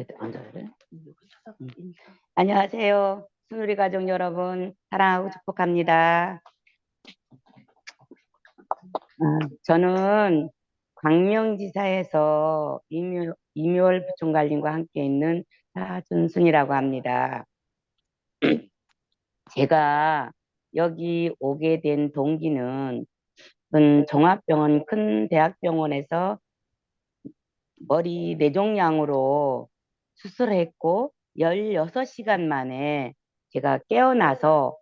어떻게 앉아야 돼? 안녕하세요. 순우리 가족 여러분, 사랑하고 축복합니다. 저는 광명지사에서 이묘월 부총관님과 함께 있는 사준순이라고 합니다. 제가 여기 오게 된 동기는 종합병원 큰 대학병원에서 머리 뇌종양으로 수술했고 16시간 만에 제가 깨어나서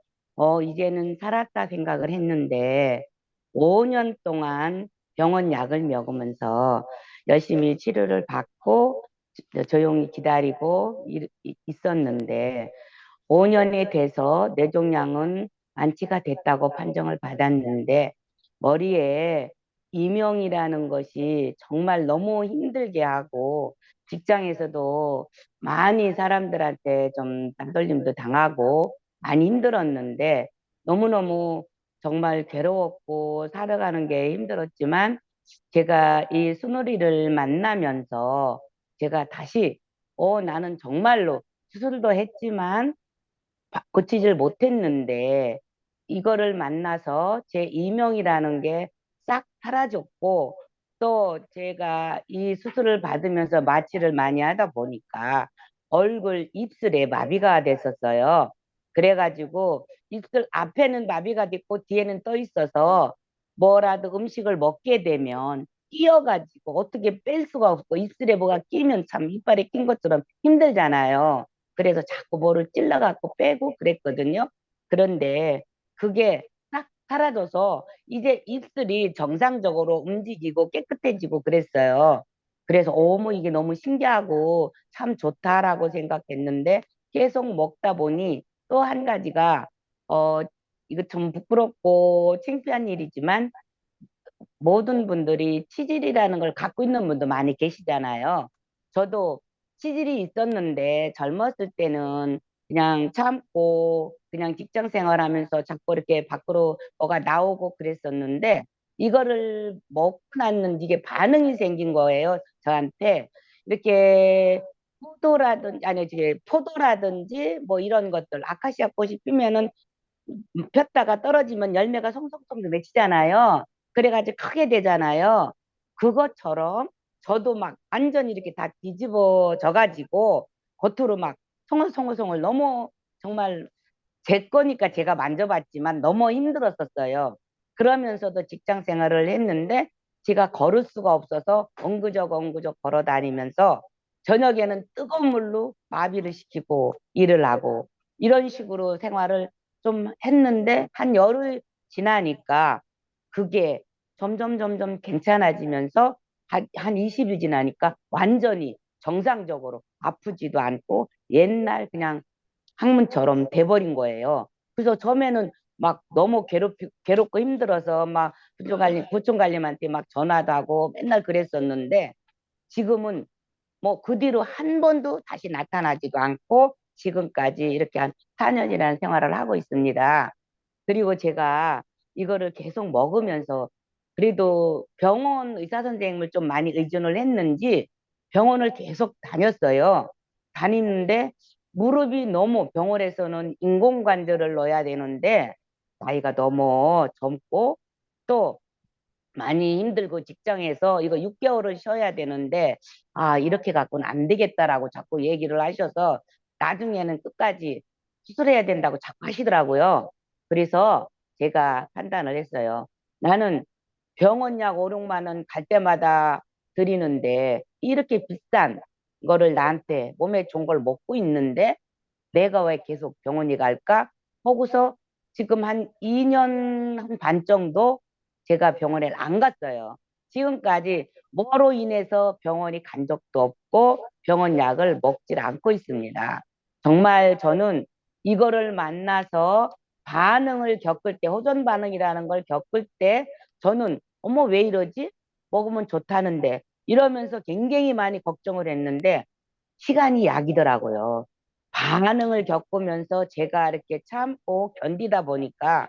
이제는 살았다 생각을 했는데 5년 동안 병원 약을 먹으면서 열심히 치료를 받고 조용히 기다리고 있었는데 5년이 돼서 뇌종양은 완치가 됐다고 판정을 받았는데 머리에 이명이라는 것이 정말 너무 힘들게 하고 직장에서도 많이 사람들한테 좀 따돌림도 당하고 많이 힘들었는데 너무너무 정말 괴로웠고 살아가는 게 힘들었지만 제가 이 순우리를 만나면서 제가 다시 나는 정말로 수술도 했지만 고치질 못했는데 이거를 만나서 제 이명이라는 게 싹 사라졌고 또 제가 이 수술을 받으면서 마취를 많이 하다 보니까 얼굴 입술에 마비가 됐었어요. 그래가지고 입술 앞에는 마비가 됐고 뒤에는 떠 있어서 뭐라도 음식을 먹게 되면 끼어가지고 어떻게 뺄 수가 없고 입술에 뭐가 끼면 참 이빨에 낀 것처럼 힘들잖아요. 그래서 자꾸 뭐를 찔러갖고 빼고 그랬거든요. 그런데 그게 딱 사라져서 이제 입술이 정상적으로 움직이고 깨끗해지고 그랬어요. 그래서 어머 이게 너무 신기하고 참 좋다라고 생각했는데 계속 먹다 보니 또 한 가지가 어 이거 좀 부끄럽고 창피한 일이지만 모든 분들이 치질이라는 걸 갖고 있는 분도 많이 계시잖아요. 저도 치질이 있었는데 젊었을 때는 그냥 참고 그냥 직장 생활하면서 자꾸 이렇게 밖으로 뭐가 나오고 그랬었는데 이거를 먹고 났는지 이게 반응이 생긴 거예요. 저한테 이렇게 포도라든지 아니 이제 포도라든지 뭐 이런 것들 아카시아 꽃이 피면은 폈다가 떨어지면 열매가 송송송 맺히잖아요. 그래가지고 크게 되잖아요. 그것처럼 저도 막 완전히 이렇게 다 뒤집어져 가지고 겉으로 막 송글송글송글 너무 정말 제 거니까 제가 만져봤지만 너무 힘들었었어요. 그러면서도 직장 생활을 했는데 제가 걸을 수가 없어서 엉그적 걸어 다니면서 저녁에는 뜨거운 물로 마비를 시키고 일을 하고 이런 식으로 생활을 좀 했는데 한 열흘 지나니까 그게 점점 괜찮아지면서 한 20일 지나니까 완전히 정상적으로 아프지도 않고 옛날 그냥 학문처럼 돼버린 거예요. 그래서 처음에는 막 너무 괴롭고 힘들어서 막 부총관님한테 막 전화도 하고 맨날 그랬었는데 지금은 뭐 그 뒤로 한 번도 다시 나타나지도 않고 지금까지 이렇게 한 4년이라는 생활을 하고 있습니다. 그리고 제가 이거를 계속 먹으면서 그래도 병원 의사 선생님을 좀 많이 의존을 했는지 병원을 계속 다녔어요. 다니는데 무릎이 너무 병원에서는 인공관절을 넣어야 되는데 나이가 너무 젊고 또 많이 힘들고 직장에서 이거 6개월을 쉬어야 되는데 이렇게 갖고는 안 되겠다라고 자꾸 얘기를 하셔서 나중에는 끝까지 수술해야 된다고 자꾸 하시더라고요. 그래서 제가 판단을 했어요. 나는 병원 약 5, 6만 원 갈 때마다 드리는데 이렇게 비싼 거를 나한테 몸에 좋은 걸 먹고 있는데 내가 왜 계속 병원에 갈까? 하고서 지금 한 2년 반 정도 제가 병원에 안 갔어요. 지금까지 뭐로 인해서 병원이 간 적도 없고 병원 약을 먹질 않고 있습니다. 정말 저는 이거를 만나서 반응을 겪을 때, 호전 반응이라는 걸 겪을 때 저는 어머 왜 이러지? 먹으면 좋다는데 이러면서 굉장히 많이 걱정을 했는데 시간이 약이더라고요. 반응을 겪으면서 제가 이렇게 참고 견디다 보니까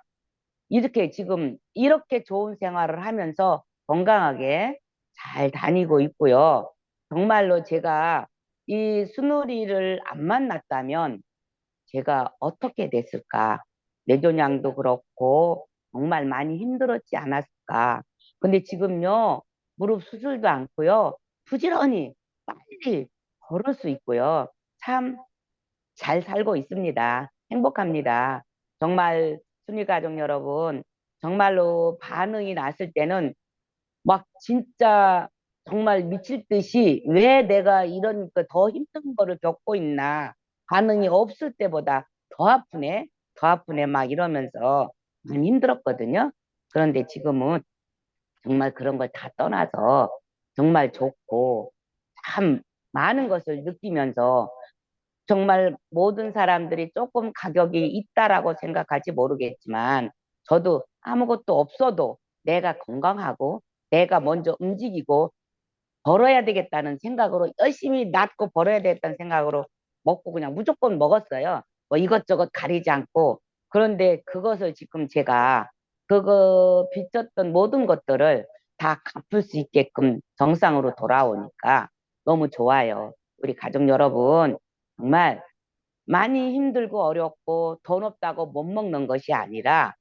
이렇게 지금 이렇게 좋은 생활을 하면서 건강하게 잘 다니고 있고요. 정말로 제가 이 순우리를 안 만났다면 제가 어떻게 됐을까? 뇌종양도 그렇고 정말 많이 힘들었지 않았을까? 근데 지금요, 무릎 수술도 않고요, 부지런히 빨리 걸을 수 있고요. 참 잘 살고 있습니다. 행복합니다. 정말 순위 가족 여러분, 정말로 반응이 났을 때는 막 진짜 정말 미칠 듯이 왜 내가 이런 더 힘든 거를 겪고 있나. 반응이 없을 때보다 더 아프네, 더 아프네 막 이러면서 많이 힘들었거든요. 그런데 지금은 정말 그런 걸 다 떠나서 정말 좋고 참 많은 것을 느끼면서 정말 모든 사람들이 조금 가격이 있다라고 생각할지 모르겠지만 저도 아무것도 없어도 내가 건강하고 내가 먼저 움직이고 벌어야 되겠다는 생각으로 열심히 낳고 벌어야 되겠다는 생각으로 먹고 그냥 무조건 먹었어요. 뭐 이것저것 가리지 않고. 그런데 그것을 지금 제가 그거 빚졌던 모든 것들을 다 갚을 수 있게끔 정상으로 돌아오니까 너무 좋아요. 우리 가족 여러분, 정말 많이 힘들고 어렵고 돈 없다고 못 먹는 것이 아니라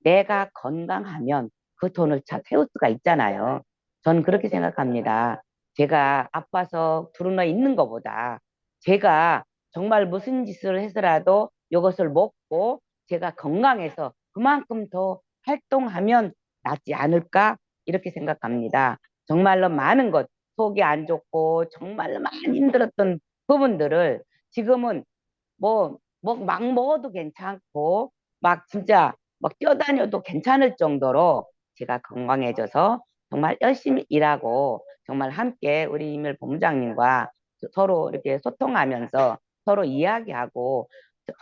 내가 건강하면 그 돈을 세울 수가 있잖아요. 저는 그렇게 생각합니다. 제가 아파서 두루누워 있는 것보다 제가 정말 무슨 짓을 해서라도 이것을 먹고 제가 건강해서 그만큼 더 활동하면 낫지 않을까 이렇게 생각합니다. 정말로 많은 것, 속이 안 좋고 정말로 많이 힘들었던 부분들을 지금은 막 먹어도 괜찮고, 막 진짜 막 뛰어다녀도 괜찮을 정도로 제가 건강해져서 정말 열심히 일하고, 정말 함께 우리 이밀 본부장님과 서로 이렇게 소통하면서 서로 이야기하고,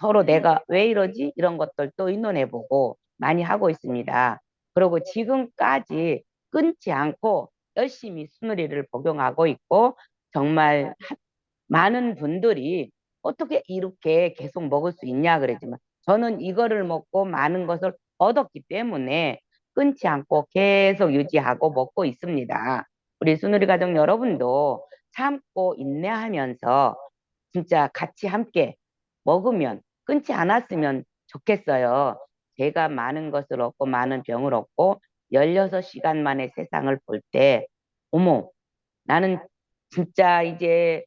서로 내가 왜 이러지? 이런 것들도 의논해보고 많이 하고 있습니다. 그리고 지금까지 끊지 않고 열심히 순우리를 복용하고 있고, 정말 많은 분들이 어떻게 이렇게 계속 먹을 수 있냐 그러지만 저는 이거를 먹고 많은 것을 얻었기 때문에 끊지 않고 계속 유지하고 먹고 있습니다. 우리 순우리 가족 여러분도 참고 인내하면서 진짜 같이 함께 먹으면 끊지 않았으면 좋겠어요. 제가 많은 것을 얻고 많은 병을 얻고 16시간 만에 세상을 볼 때, 어머, 나는 진짜 이제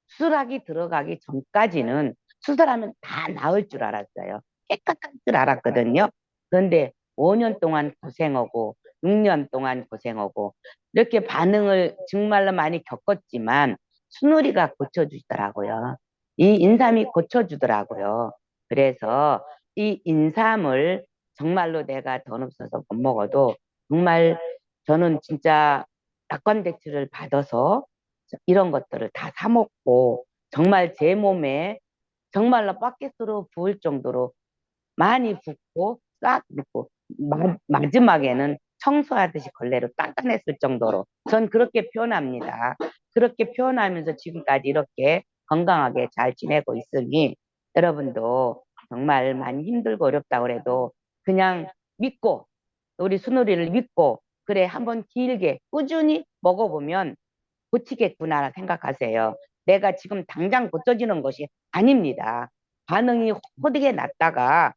수술하기 들어가기 전까지는 수술하면 다 나을 줄 알았어요. 깨끗할 줄 알았거든요. 그런데 5년 동안 고생하고 6년 동안 고생하고 이렇게 반응을 정말로 많이 겪었지만 순우리가 고쳐주더라고요. 이 인삼이 고쳐주더라고요. 그래서 이 인삼을 정말로 내가 돈 없어서 못 먹어도 정말 저는 진짜 낙관대출을 받아서 이런 것들을 다 사 먹고 정말 제 몸에 정말로 바켓으로 부을 정도로 많이 붓고 싹 붓고 마지막에는 청소하듯이 걸레로 닦아냈을 정도로 전 그렇게 표현합니다. 그렇게 표현하면서 지금까지 이렇게 건강하게 잘 지내고 있으니 여러분도 정말 많이 힘들고 어렵다고 해도 그냥 믿고 우리 순우리를 믿고 그래 한번 길게 꾸준히 먹어보면 고치겠구나 생각하세요. 내가 지금 당장 고쳐지는 것이 아닙니다. 반응이 호되게 났다가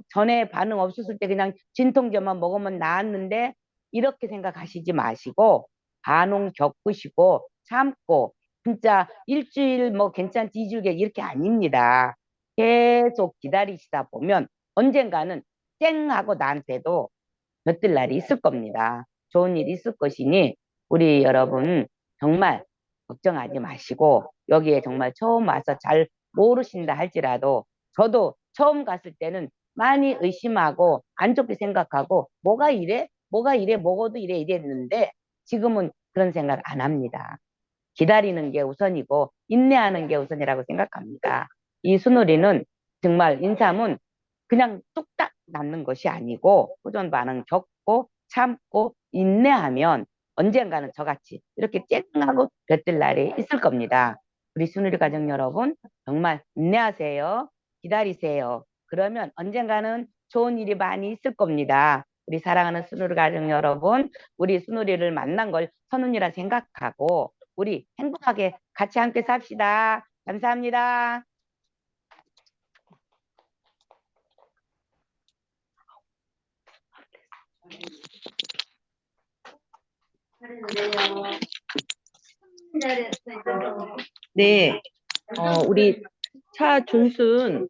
전에 반응 없었을 때 그냥 진통제만 먹으면 나았는데 이렇게 생각하시지 마시고 반응 겪으시고 참고 진짜 일주일 뭐 괜찮지 이주일 이렇게 아닙니다. 계속 기다리시다 보면 언젠가는 쨍 하고 나한테도 볕들 날이 있을 겁니다. 좋은 일이 있을 것이니 우리 여러분 정말 걱정하지 마시고 여기에 정말 처음 와서 잘 모르신다 할지라도 저도 처음 갔을 때는 많이 의심하고 안 좋게 생각하고 뭐가 이래? 뭐가 이래? 먹어도 이래 이랬는데 지금은 그런 생각 안 합니다. 기다리는 게 우선이고 인내하는 게 우선이라고 생각합니다. 이 순우리는 정말 인삼은 그냥 뚝딱 낫는 것이 아니고 호전 반응 겪고 참고 인내하면 언젠가는 저같이 이렇게 쨍하고 볕들 날이 있을 겁니다. 우리 순우리 가족 여러분 정말 인내하세요. 기다리세요. 그러면 언젠가는 좋은 일이 많이 있을 겁니다. 우리 사랑하는 순우리 가족 여러분, 우리 순우리를 만난 걸 선운이라 생각하고 우리 행복하게 같이 함께 삽시다. 감사합니다. 네, 우리 차준순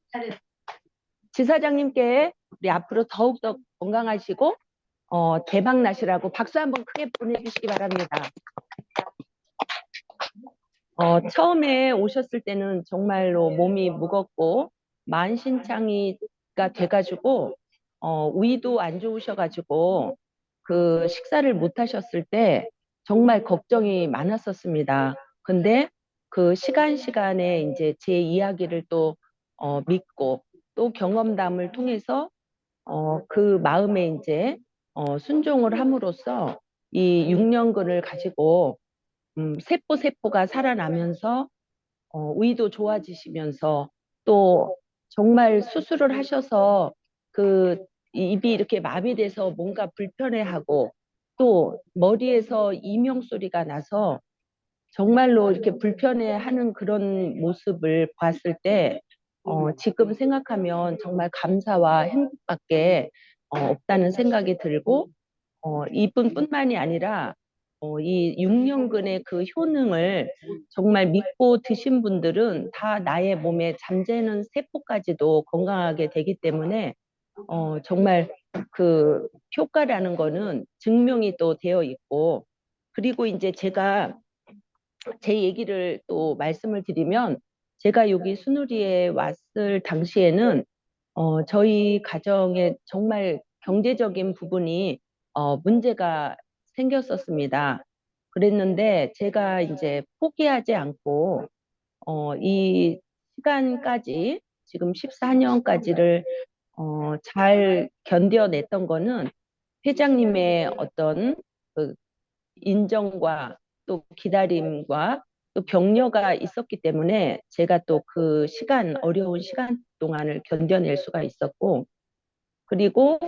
지사장님께 우리 앞으로 더욱더 건강하시고 대박 나시라고 박수 한번 크게 보내주시기 바랍니다. 처음에 오셨을 때는 정말로 몸이 무겁고 만신창이가 돼가지고 위도 안 좋으셔가지고 그 식사를 못 하셨을 때 정말 걱정이 많았었습니다. 근데 그 시간에 이제 제 이야기를 또 믿고 또 경험담을 통해서 그 마음에 이제 순종을 함으로써 이 6년근을 가지고 세포가 살아나면서 위도 좋아지시면서 또 정말 수술을 하셔서 그 입이 이렇게 마비돼서 뭔가 불편해하고 또 머리에서 이명 소리가 나서 정말로 이렇게 불편해하는 그런 모습을 봤을 때 지금 생각하면 정말 감사와 행복밖에 없다는 생각이 들고 이분뿐만이 아니라 이 6년근의 그 효능을 정말 믿고 드신 분들은 다 나의 몸에 잠재는 세포까지도 건강하게 되기 때문에 정말 그 효과라는 거는 증명이 또 되어 있고 그리고 이제 제가 제 얘기를 또 말씀을 드리면 제가 여기 순우리에 왔을 당시에는 저희 가정에 정말 경제적인 부분이 문제가 생겼었습니다. 그랬는데 제가 이제 포기하지 않고 이 시간까지 지금 14년까지를 잘 견뎌냈던 거는 회장님의 어떤 그 인정과 또 기다림과 또 격려가 있었기 때문에 제가 또 그 어려운 시간 동안을 견뎌낼 수가 있었고, 그리고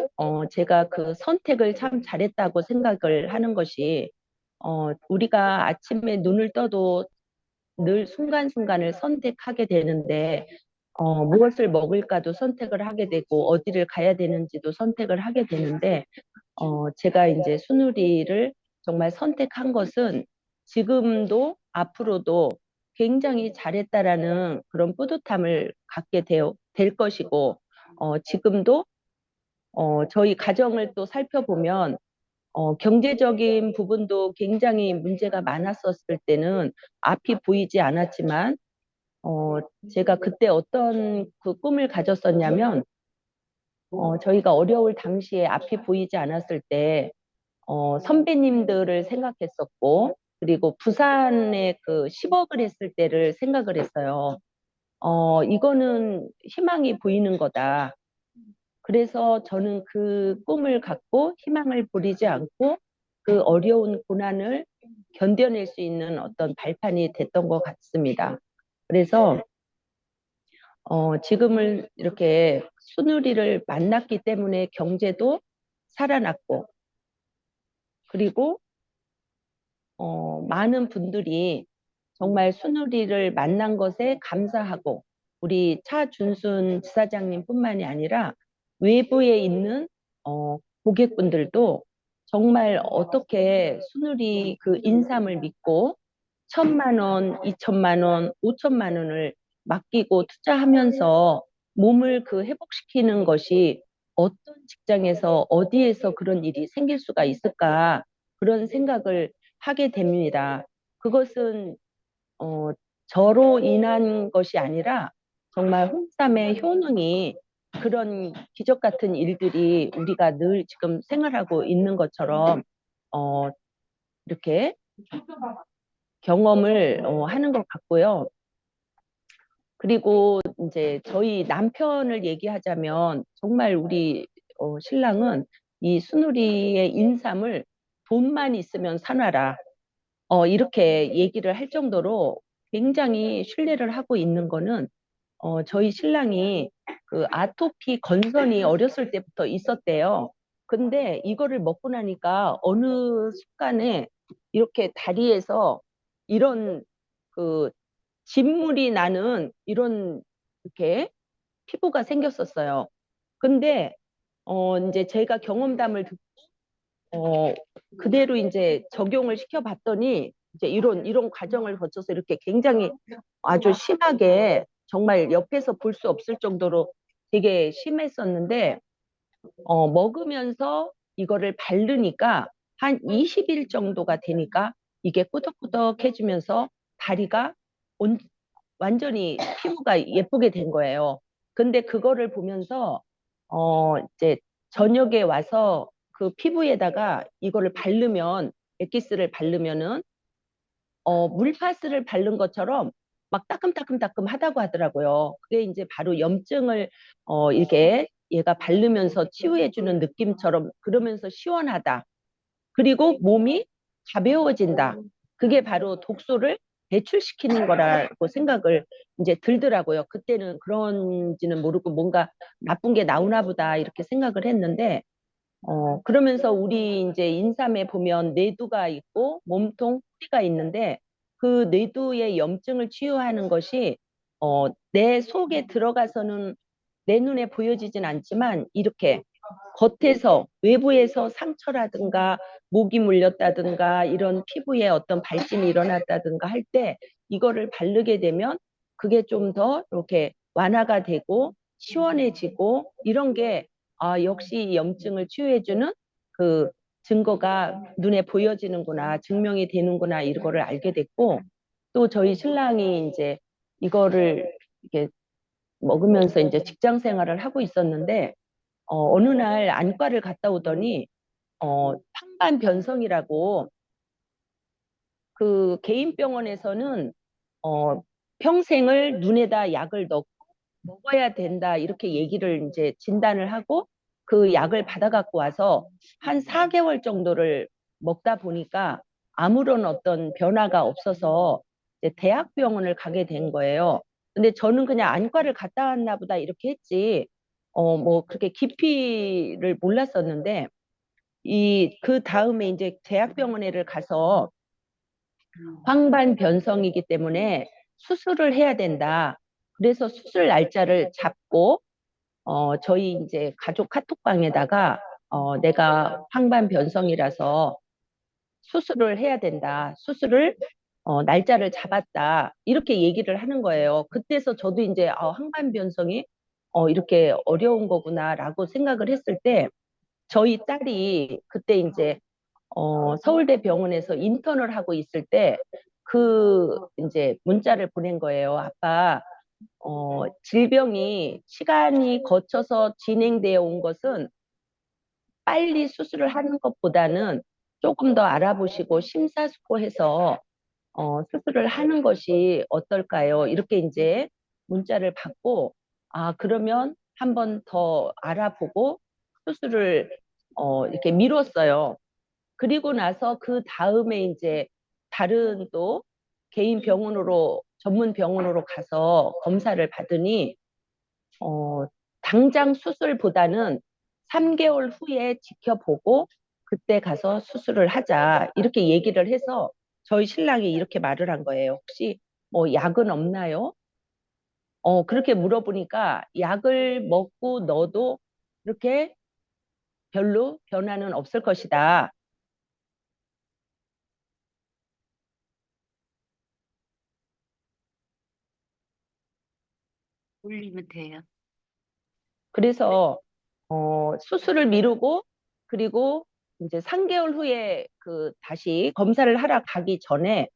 제가 그 선택을 참 잘했다고 생각을 하는 것이, 우리가 아침에 눈을 떠도 늘 순간순간을 선택하게 되는데, 무엇을 먹을까도 선택을 하게 되고, 어디를 가야 되는지도 선택을 하게 되는데, 제가 이제 순우리를 정말 선택한 것은 지금도 앞으로도 굉장히 잘했다라는 그런 뿌듯함을 갖게 될 것이고, 지금도 저희 가정을 또 살펴보면 경제적인 부분도 굉장히 문제가 많았었을 때는 앞이 보이지 않았지만, 어, 제가 그때 어떤 그 꿈을 가졌었냐면, 저희가 어려울 당시에 앞이 보이지 않았을 때 선배님들을 생각했었고, 그리고 부산에 그 10억을 했을 때를 생각을 했어요. 이거는 희망이 보이는 거다. 그래서 저는 그 꿈을 갖고 희망을 버리지 않고 그 어려운 고난을 견뎌낼 수 있는 어떤 발판이 됐던 것 같습니다. 그래서 지금을 이렇게 순우리를 만났기 때문에 경제도 살아났고, 그리고 많은 분들이 정말 순우리를 만난 것에 감사하고 우리 차준순 지사장님뿐만이 아니라 외부에 있는 고객분들도 정말 어떻게 순우리 그 인삼을 믿고 1,000만 원, 2,000만 원, 5,000만 원을 맡기고 투자하면서 몸을 그 회복시키는 것이 어떤 직장에서 어디에서 그런 일이 생길 수가 있을까 그런 생각을 하게 됩니다. 그것은 어, 저로 인한 것이 아니라 정말 홍삼의 효능이 그런 기적 같은 일들이 우리가 늘 지금 생활하고 있는 것처럼 어, 이렇게 경험을 하는 것 같고요. 그리고 이제 저희 남편을 얘기하자면 정말 우리 신랑은 이 순우리의 인삼을 돈만 있으면 사놔라. 이렇게 얘기를 할 정도로 굉장히 신뢰를 하고 있는 거는 저희 신랑이 그 아토피 건선이 어렸을 때부터 있었대요. 근데 이거를 먹고 나니까 어느 순간에 이렇게 다리에서 이런 그 진물이 나는 이런 이렇게 피부가 생겼었어요. 근데 이제 제가 경험담을 듣고 어, 그대로 이제 적용을 시켜봤더니 이제 이런 과정을 거쳐서 이렇게 굉장히 아주 심하게 정말 옆에서 볼 수 없을 정도로 되게 심했었는데 먹으면서 이거를 바르니까 한 20일 정도가 되니까 이게 꾸덕꾸덕해지면서 다리가 온, 완전히 피부가 예쁘게 된 거예요. 근데 그거를 보면서 이제 저녁에 와서 그 피부에다가 이거를 바르면 엑기스를 바르면은 물파스를 바른 것처럼 막 따끔따끔따끔 하다고 하더라고요. 그게 이제 바로 염증을 이렇게 얘가 바르면서 치유해주는 느낌처럼 그러면서 시원하다. 그리고 몸이 가벼워진다. 그게 바로 독소를 배출시키는 거라고 생각을 이제 들더라고요. 그때는 그런지는 모르고 뭔가 나쁜 게 나오나 보다 이렇게 생각을 했는데 그러면서 우리 이제 인삼에 보면 뇌두가 있고 몸통, 뿌리가 있는데 그 뇌두의 염증을 치유하는 것이 내 속에 들어가서는 내 눈에 보여지진 않지만 이렇게 겉에서 외부에서 상처라든가 목이 물렸다든가 이런 피부에 어떤 발진이 일어났다든가 할 때 이거를 바르게 되면 그게 좀 더 이렇게 완화가 되고 시원해지고 이런 게 역시 염증을 치유해주는 그 증거가 눈에 보여지는구나, 증명이 되는구나, 이거를 알게 됐고, 또 저희 신랑이 이제 이거를 이렇게 먹으면서 이제 직장 생활을 하고 있었는데, 어느 날 안과를 갔다 오더니, 황반변성이라고 그 개인 병원에서는, 평생을 눈에다 약을 넣고 먹어야 된다 이렇게 얘기를 이제 진단을 하고 그 약을 받아 갖고 와서 한 4개월 정도를 먹다 보니까 아무런 어떤 변화가 없어서 이제 대학병원을 가게 된 거예요. 근데 저는 그냥 안과를 갔다 왔나 보다 이렇게 했지 뭐 그렇게 깊이를 몰랐었는데 이 그 다음에 이제 대학병원에를 가서 황반변성이기 때문에 수술을 해야 된다. 그래서 수술 날짜를 잡고 저희 이제 가족 카톡방에다가 내가 황반변성이라서 수술을 해야 된다. 수술을 날짜를 잡았다. 이렇게 얘기를 하는 거예요. 그때서 저도 이제 황반변성이 이렇게 어려운 거구나라고 생각을 했을 때 저희 딸이 그때 이제 서울대 병원에서 인턴을 하고 있을 때 그 이제 문자를 보낸 거예요. 아빠, 질병이 시간이 거쳐서 진행되어 온 것은 빨리 수술을 하는 것보다는 조금 더 알아보시고 심사숙고해서 수술을 하는 것이 어떨까요? 이렇게 이제 문자를 받고 그러면 한 번 더 알아보고 수술을 이렇게 미뤘어요. 그리고 나서 그 다음에 이제 다른 또 개인 병원으로 전문 병원으로 가서 검사를 받으니 어, 당장 수술보다는 3개월 후에 지켜보고 그때 가서 수술을 하자 이렇게 얘기를 해서 저희 신랑이 이렇게 말을 한 거예요. 혹시 뭐 약은 없나요? 그렇게 물어보니까 약을 먹고 넣어도 이렇게 별로 변화는 없을 것이다. 올리면 돼요. 그래서 수술을 미루고 그리고 이제 3개월 후에 그 다시 검사를 하러 가기 전에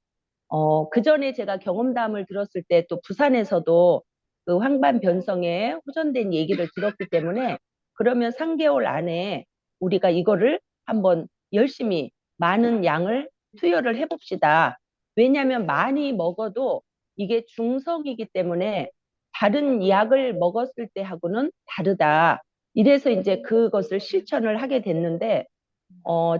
그 전에 제가 경험담을 들었을 때 또 부산에서도 그 황반변성에 호전된 얘기를 들었기 때문에 그러면 3개월 안에 우리가 이거를 한번 열심히 많은 양을 투여를 해봅시다. 왜냐하면 많이 먹어도 이게 중성이기 때문에 다른 약을 먹었을 때하고는 다르다. 이래서 이제 그것을 실천을 하게 됐는데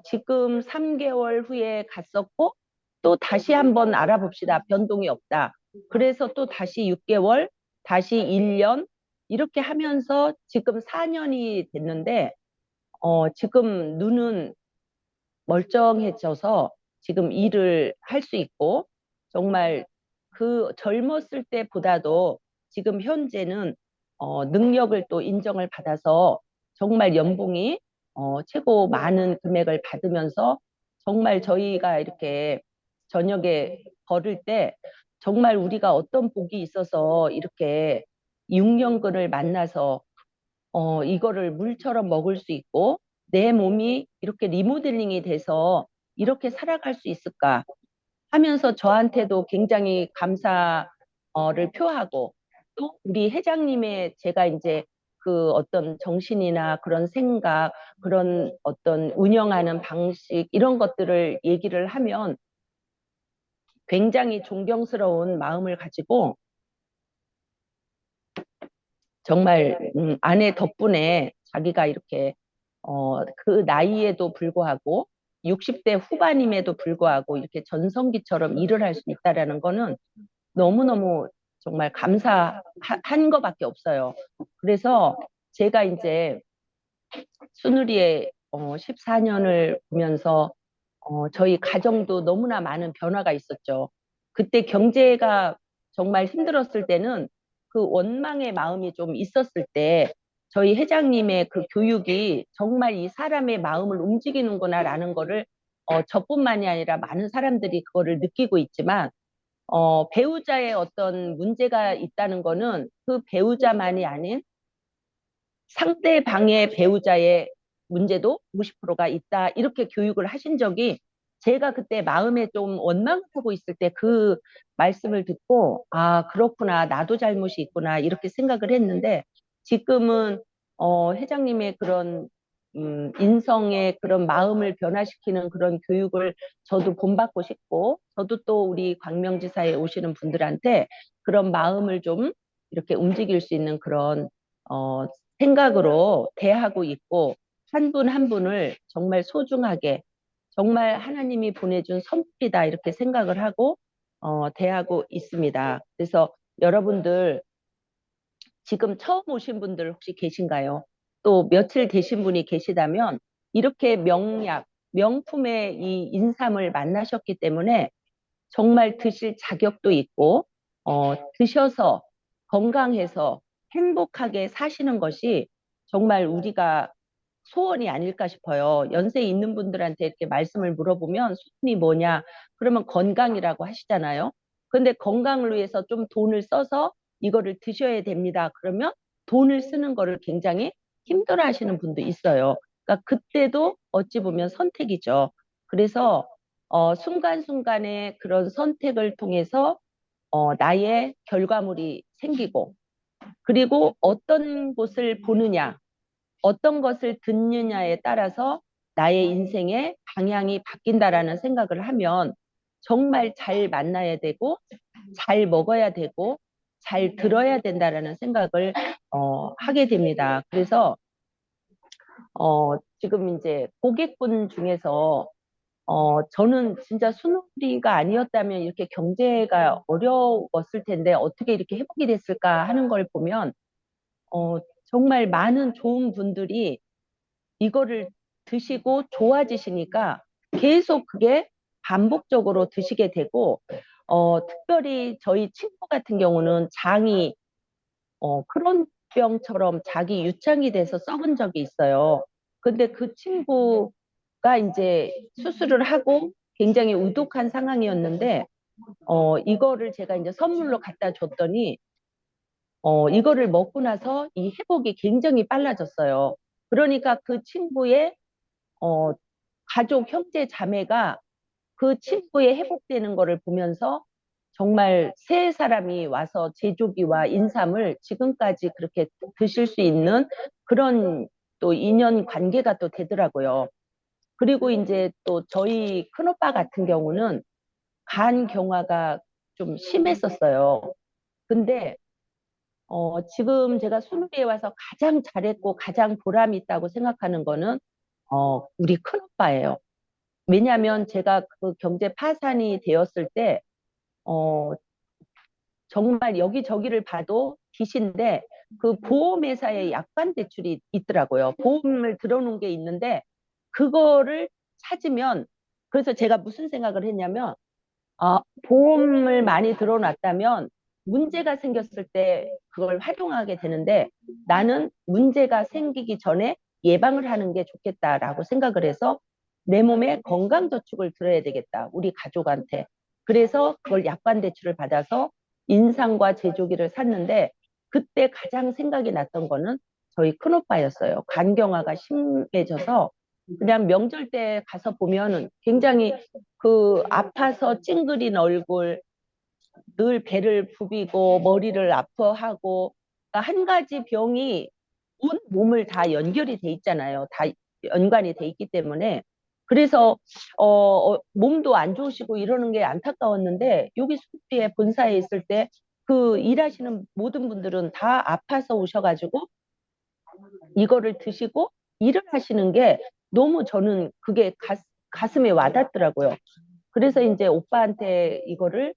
지금 3개월 후에 갔었고 또 다시 한번 알아봅시다. 변동이 없다. 그래서 또 다시 6개월, 다시 1년 이렇게 하면서 지금 4년이 됐는데 지금 눈은 멀쩡해져서 지금 일을 할 수 있고 정말 그 젊었을 때보다도 지금 현재는 능력을 또 인정을 받아서 정말 연봉이 최고 많은 금액을 받으면서 정말 저희가 이렇게 저녁에 걸을 때 정말 우리가 어떤 복이 있어서 이렇게 6년근을 만나서 이거를 물처럼 먹을 수 있고 내 몸이 이렇게 리모델링이 돼서 이렇게 살아갈 수 있을까 하면서 저한테도 굉장히 감사를 표하고 또 우리 회장님의 제가 이제 그 어떤 정신이나 그런 생각, 그런 어떤 운영하는 방식 이런 것들을 얘기를 하면 굉장히 존경스러운 마음을 가지고 정말 아내 덕분에 자기가 이렇게 그 나이에도 불구하고 60대 후반임에도 불구하고 이렇게 전성기처럼 일을 할 수 있다라는 거는 너무너무 정말 감사한 것밖에 없어요. 그래서 제가 이제 순우리의 14년을 보면서 저희 가정도 너무나 많은 변화가 있었죠. 그때 경제가 정말 힘들었을 때는 그 원망의 마음이 좀 있었을 때 저희 회장님의 그 교육이 정말 이 사람의 마음을 움직이는구나라는 거를 저뿐만이 아니라 많은 사람들이 그거를 느끼고 있지만 배우자의 어떤 문제가 있다는 거는 그 배우자만이 아닌 상대방의 배우자의 문제도 50%가 있다. 이렇게 교육을 하신 적이 제가 그때 마음에 좀 원망을 하고 있을 때 그 말씀을 듣고 아, 그렇구나. 나도 잘못이 있구나. 이렇게 생각을 했는데 지금은 회장님의 그런 인성의 그런 마음을 변화시키는 그런 교육을 저도 본받고 싶고 저도 또 우리 광명지사에 오시는 분들한테 그런 마음을 좀 이렇게 움직일 수 있는 그런 어, 생각으로 대하고 있고 한 분 한 분을 정말 소중하게 정말 하나님이 보내준 선물이다 이렇게 생각을 하고 대하고 있습니다. 그래서 여러분들 지금 처음 오신 분들 혹시 계신가요? 또 며칠 되신 분이 계시다면 이렇게 명약, 명품의 이 인삼을 만나셨기 때문에 정말 드실 자격도 있고 드셔서 건강해서 행복하게 사시는 것이 정말 우리가 소원이 아닐까 싶어요. 연세 있는 분들한테 이렇게 말씀을 물어보면 소원이 뭐냐? 그러면 건강이라고 하시잖아요. 근데 건강을 위해서 좀 돈을 써서 이거를 드셔야 됩니다. 그러면 돈을 쓰는 거를 굉장히 힘들어 하시는 분도 있어요. 그러니까 그때도 어찌 보면 선택이죠. 그래서 순간순간의 그런 선택을 통해서 나의 결과물이 생기고 그리고 어떤 곳을 보느냐 어떤 것을 듣느냐에 따라서 나의 인생의 방향이 바뀐다라는 생각을 하면 정말 잘 만나야 되고 잘 먹어야 되고 잘 들어야 된다라는 생각을 하게 됩니다. 그래서 지금 이제 고객분 중에서 저는 진짜 순우리가 아니었다면 이렇게 경제가 어려웠을 텐데 어떻게 이렇게 회복이 됐을까 하는 걸 보면 정말 많은 좋은 분들이 이거를 드시고 좋아지시니까 계속 그게 반복적으로 드시게 되고 특별히 저희 친구 같은 경우는 장이 크론병처럼 자기 유창이 돼서 썩은 적이 있어요. 근데 그 친구가 이제 수술을 하고 굉장히 우독한 상황이었는데 이거를 제가 이제 선물로 갖다 줬더니 이거를 먹고 나서 이 회복이 굉장히 빨라졌어요. 그러니까 그 친구의 어, 가족, 형제, 자매가 그 친구의 회복되는 거를 보면서 정말 세 사람이 와서 제조기와 인삼을 지금까지 그렇게 드실 수 있는 그런 또 인연 관계가 또 되더라고요. 그리고 이제 또 저희 큰오빠 같은 경우는 간 경화가 좀 심했었어요. 근데 지금 제가 순우리에 와서 가장 잘했고 가장 보람 있다고 생각하는 거는 우리 큰오빠예요. 왜냐하면 제가 그 경제 파산이 되었을 때 어, 정말 여기저기를 봐도 빚인데 그 보험회사에 약관 대출이 있더라고요. 보험을 들어놓은 게 있는데 그거를 찾으면 그래서 제가 무슨 생각을 했냐면 보험을 많이 들어놨다면 문제가 생겼을 때 그걸 활용하게 되는데 나는 문제가 생기기 전에 예방을 하는 게 좋겠다라고 생각을 해서 내 몸에 건강저축을 들어야 되겠다. 우리 가족한테. 그래서 그걸 약관대출을 받아서 인상과 제조기를 샀는데 그때 가장 생각이 났던 거는 저희 큰오빠였어요. 간경화가 심해져서 그냥 명절 때 가서 보면은 굉장히 그 아파서 찡그린 얼굴, 늘 배를 부비고 머리를 아파하고 그러니까 한 가지 병이 온 몸을 다 연결이 돼 있잖아요. 다 연관이 돼 있기 때문에 그래서 몸도 안 좋으시고 이러는 게 안타까웠는데 여기 수비에 본사에 있을 때 그 일하시는 모든 분들은 다 아파서 오셔가지고 이거를 드시고 일을 하시는 게 너무 저는 그게 가슴에 와닿더라고요. 그래서 이제 오빠한테 이거를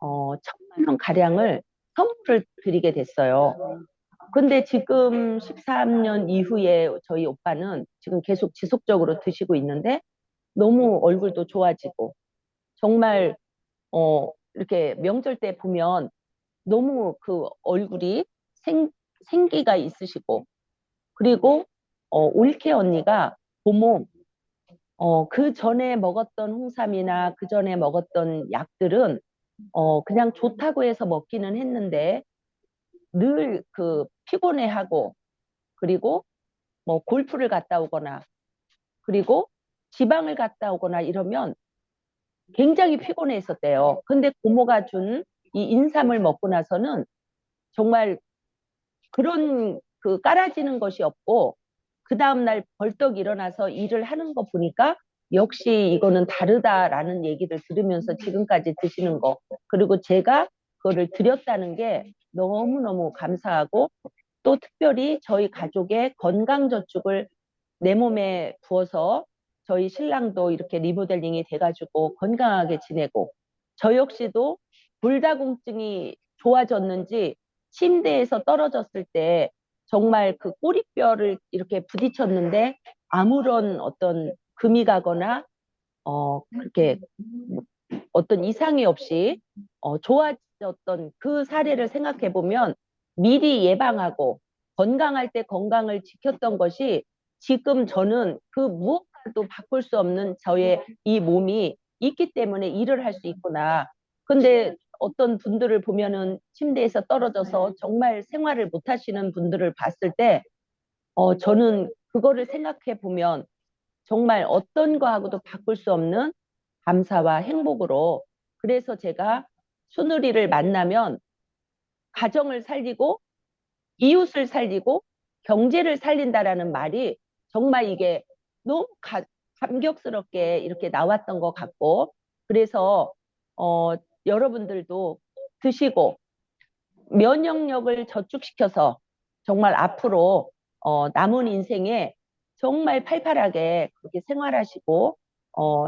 1,000만 원 가량을 선물을 드리게 됐어요. 근데 지금 13년 이후에 저희 오빠는 지금 계속 지속적으로 드시고 있는데 너무 얼굴도 좋아지고 정말 이렇게 명절 때 보면 너무 그 얼굴이 생기가 있으시고 그리고 올케 언니가 고모 그 전에 먹었던 홍삼이나 그 전에 먹었던 약들은 그냥 좋다고 해서 먹기는 했는데 늘 그 피곤해하고 그리고 뭐 골프를 갔다 오거나 그리고 지방을 갔다 오거나 이러면 굉장히 피곤해 있었대요. 근데 고모가 준 이 인삼을 먹고 나서는 정말 그런 그 깔아지는 것이 없고 그 다음날 벌떡 일어나서 일을 하는 거 보니까 역시 이거는 다르다라는 얘기를 들으면서 지금까지 드시는 거 그리고 제가 그거를 드렸다는 게 너무너무 감사하고 또 특별히 저희 가족의 건강저축을 내 몸에 부어서 저희 신랑도 이렇게 리모델링이 돼가지고 건강하게 지내고 저 역시도 골다공증이 좋아졌는지 침대에서 떨어졌을 때 정말 그 꼬리뼈를 이렇게 부딪혔는데 아무런 어떤 금이 가거나 그렇게 어떤 이상이 없이 좋아졌던 그 사례를 생각해 보면 미리 예방하고 건강할 때 건강을 지켰던 것이 지금 저는 그 무엇과도 바꿀 수 없는 저의 이 몸이 있기 때문에 일을 할 수 있구나. 근데 어떤 분들을 보면은 침대에서 떨어져서 정말 생활을 못 하시는 분들을 봤을 때 저는 그거를 생각해 보면 정말 어떤 거하고도 바꿀 수 없는 감사와 행복으로 그래서 제가 순우리를 만나면 가정을 살리고 이웃을 살리고 경제를 살린다라는 말이 정말 이게 너무 감격스럽게 이렇게 나왔던 것 같고 그래서 여러분들도 드시고 면역력을 저축시켜서 정말 앞으로 남은 인생에 정말 팔팔하게 그렇게 생활하시고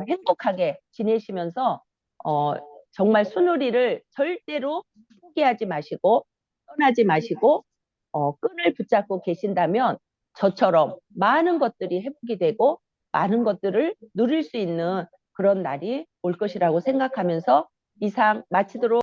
행복하게 지내시면서 어, 정말 순우리를 절대로 포기하지 마시고 떠나지 마시고 끈을 붙잡고 계신다면 저처럼 많은 것들이 회복이 되고 많은 것들을 누릴 수 있는 그런 날이 올 것이라고 생각하면서 이상 마치도록